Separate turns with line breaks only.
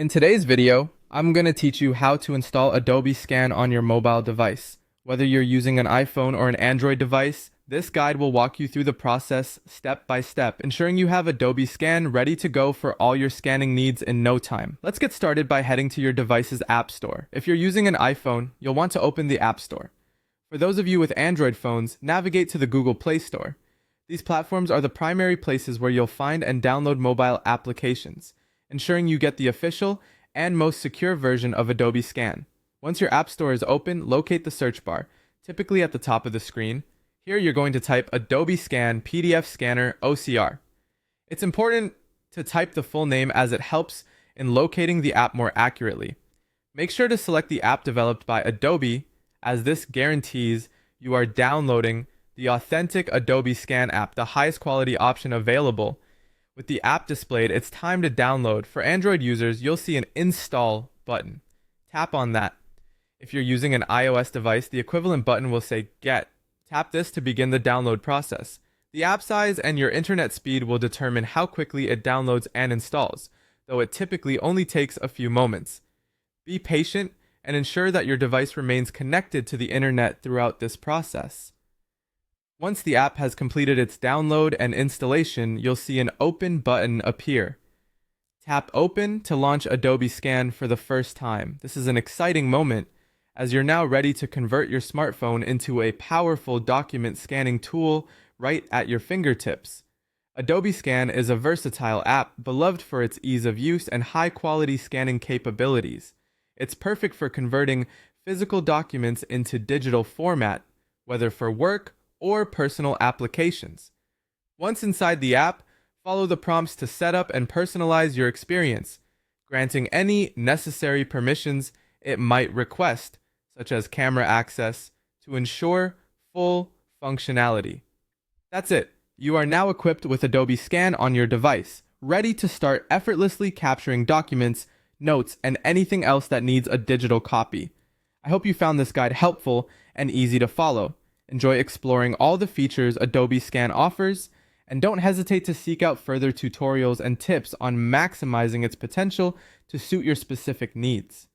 In today's video, I'm going to teach you how to install Adobe Scan on your mobile device. Whether you're using an iPhone or an Android device, this guide will walk you through the process step by step, ensuring you have Adobe Scan ready to go for all your scanning needs in no time. Let's get started by heading to your device's App Store. If you're using an iPhone, you'll want to open the App Store. For those of you with Android phones, navigate to the Google Play Store. These platforms are the primary places where you'll find and download mobile applications, ensuring you get the official and most secure version of Adobe Scan. Once your App Store is open, locate the search bar, typically at the top of the screen. Here you're going to type Adobe Scan PDF Scanner OCR. It's important to type the full name as it helps in locating the app more accurately. Make sure to select the app developed by Adobe, as this guarantees you are downloading the authentic Adobe Scan app, the highest quality option available. With the app displayed, it's time to download. For Android users, you'll see an install button. Tap on that. If you're using an iOS device, the equivalent button will say Get. Tap this to begin the download process. The app size and your internet speed will determine how quickly it downloads and installs, though it typically only takes a few moments. Be patient and ensure that your device remains connected to the internet throughout this process. Once the app has completed its download and installation, you'll see an Open button appear. Tap Open to launch Adobe Scan for the first time. This is an exciting moment, as you're now ready to convert your smartphone into a powerful document scanning tool right at your fingertips. Adobe Scan is a versatile app beloved for its ease of use and high-quality scanning capabilities. It's perfect for converting physical documents into digital format, whether for work or personal applications. Once inside the app, follow the prompts to set up and personalize your experience, granting any necessary permissions it might request, such as camera access, to ensure full functionality. That's it. You are now equipped with Adobe Scan on your device, ready to start effortlessly capturing documents, notes, and anything else that needs a digital copy. I hope you found this guide helpful and easy to follow. Enjoy exploring all the features Adobe Scan offers, and don't hesitate to seek out further tutorials and tips on maximizing its potential to suit your specific needs.